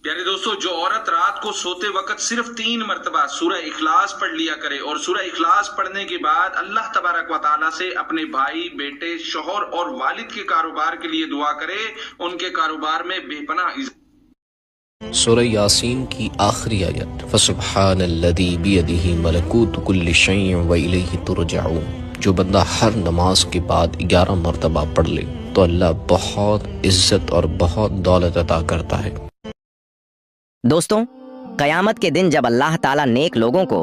प्यारे दोस्तों, जो औरत रात को सोते वक्त सिर्फ 3 मरतबा सूरह इखलास पढ़ लिया करे और सूरह इखलास पढ़ने के बाद अल्लाह तबारक व ताला से अपने भाई, बेटे, शौहर और वालिद के कारोबार के लिए दुआ करे, उनके कारोबार में बेपनाह सूरह यासीन की आखिरी आयत फसुब्हानल्लज़ी बियदिही मलकूतु कुल्लि शैइन व इलैहि तुरजऊन। जो बंदा हर नमाज के बाद 11 मरतबा पढ़ ले तो अल्लाह बहुत इज्जत और बहुत दौलत अता करता है। दोस्तों, कयामत के दिन जब अल्लाह ताला नेक लोगों को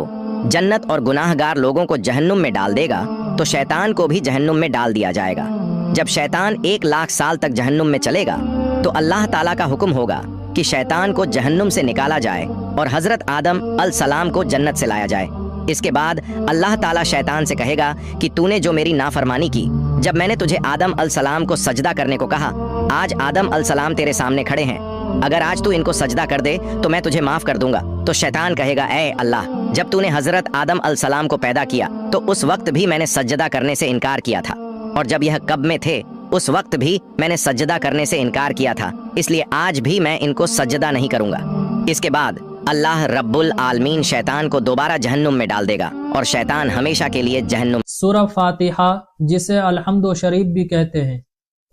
जन्नत और गुनाहगार लोगों को जहन्नुम में डाल देगा तो शैतान को भी जहन्नुम में डाल दिया जाएगा। जब शैतान 1 लाख साल तक जहन्नुम में चलेगा तो अल्लाह ताला का हुक्म होगा कि शैतान को जहन्नुम से निकाला जाए और हजरत आदम अलसलाम को जन्नत से लाया जाए। इसके बाद अल्लाह ताला शैतान से कहेगा कि तूने जो मेरी नाफरमानी की, जब मैंने तुझे आदम अलसलाम को सजदा करने को कहा, आज आदम अलसलाम तेरे सामने खड़े हैं, अगर आज तू इनको सजदा कर दे तो मैं तुझे माफ कर दूंगा। तो शैतान कहेगा, ऐ अल्लाह, जब तूने हजरत आदम अलसलाम को पैदा किया तो उस वक्त भी मैंने सजदा करने से इनकार किया था, और जब यह कब्र में थे उस वक्त भी मैंने सजदा करने से इनकार किया था, इसलिए आज भी मैं इनको सजदा नहीं करूंगा। इसके बाद अल्लाह रब्बुल आलमीन शैतान को दोबारा जहन्नुम में डाल देगा और शैतान हमेशा के लिए जहन्नुम। सूरह फातिहा, जिसे अलहम्दु शरीफ भी कहते हैं,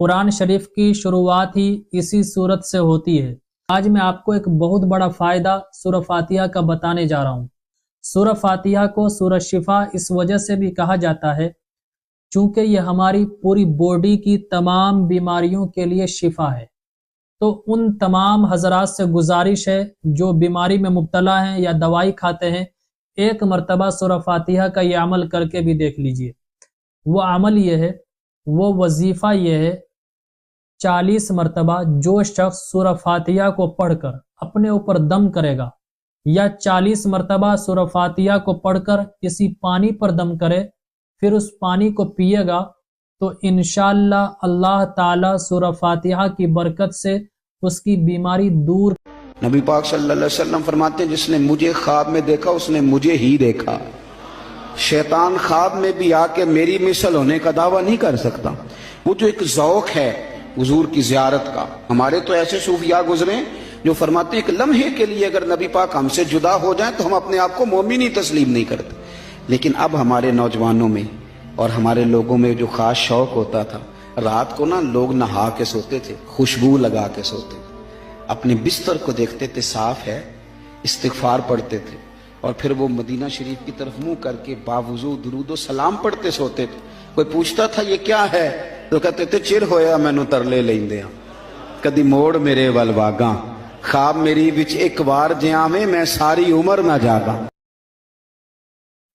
कुरान शरीफ की शुरुआत ही इसी सूरत से होती है। आज मैं आपको एक बहुत बड़ा फ़ायदा सूरह फातिहा का बताने जा रहा हूँ। सूरह फातिहा को सूरह शिफा इस वजह से भी कहा जाता है चूँकि यह हमारी पूरी बॉडी की तमाम बीमारियों के लिए शिफा है। तो उन तमाम हजरात से गुजारिश है जो बीमारी में मुब्तला हैं या दवाई खाते हैं, 1 मरतबा सूरह फातिहा का ये अमल करके भी देख लीजिए। वो अमल ये है, वो वजीफ़ा ये है, 40 मरतबा जो शख्स सूरह फातिहा को पढ़कर अपने ऊपर दम करेगा या 40 मरतबा सूरह फातिहा को पढ़कर किसी पानी पर दम करे, फिर उस पानी को पिएगा तो इंशाअल्लाह अल्लाह ताला सूरह फातिहा की बरकत से उसकी बीमारी दूर। नबी पाक सल्लल्लाहु अलैहि वसल्लम फरमाते हैं, जिसने मुझे ख्वाब में देखा उसने मुझे ही देखा। शैतान ख्वाब में भी आके मेरी मिसल होने का दावा नहीं कर सकता। वो जो एक ज़ौक़ है हुजूर की ज़ियारत का, हमारे तो ऐसे सूफिया गुजरे जो फरमाते हैं एक लम्हे के लिए अगर नबी पाक हमसे जुदा हो जाए तो हम अपने आप को मोमिन ही तस्लीम नहीं करते। लेकिन अब हमारे नौजवानों में और हमारे लोगों में जो खास शौक होता था, रात को ना लोग नहा के सोते थे, खुशबू लगा के सोते थे, अपने बिस्तर को देखते थे साफ है, इस्तिग़फ़ार पढ़ते थे और फिर वो मदीना शरीफ की तरफ मुंह करके बावुज़ू दुरूदो सलाम पढ़ते सोते थे। कोई पूछता था ये क्या है तो कहते थे चिर होया मैनू तरले लेंदे आ, कदी मोड़ मेरे वल वागा, ख्वाब मेरी विच एक बार जियावे मैं सारी उम्र ना जागा।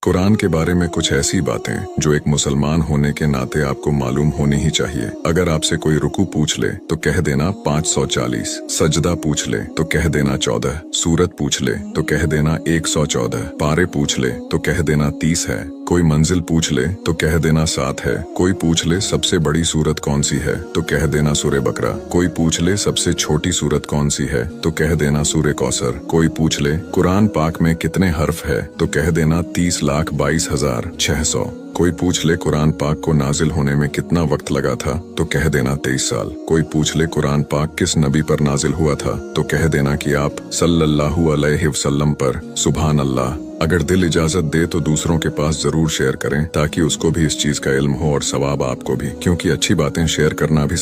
कुरान के बारे में कुछ ऐसी बातें जो एक मुसलमान होने के नाते आपको मालूम होनी ही चाहिए। अगर आपसे कोई रुकू पूछ ले तो कह देना 540, सजदा पूछ ले तो कह देना 14, सूरत पूछ ले तो कह देना 114, पारे पूछ ले तो कह देना 30 है, कोई मंजिल पूछ ले तो कह देना 7 है, कोई पूछ ले सबसे बड़ी सूरत कौन सी है तो कह देना सूरे बकरा, कोई पूछ ले सबसे छोटी सूरत कौन सी है तो कह देना सूरे कौसर, कोई पूछ ले कुरान पाक में कितने हर्फ है तो कह देना 30,22,600, कोई पूछ ले कुरान पाक को नाजिल होने में कितना वक्त लगा था तो कह देना 23 साल, कोई पूछ ले कुरान पाक किस नबी पर नाजिल हुआ था तो कह देना कि आप सल्लल्लाहु अलैहि वसल्लम पर। सुभान अल्लाह। अगर दिल इजाजत दे तो दूसरों के पास जरूर शेयर करें ताकि उसको भी इस चीज का इल्म हो और सवाब आपको भी, क्योंकि अच्छी बातें शेयर करना भी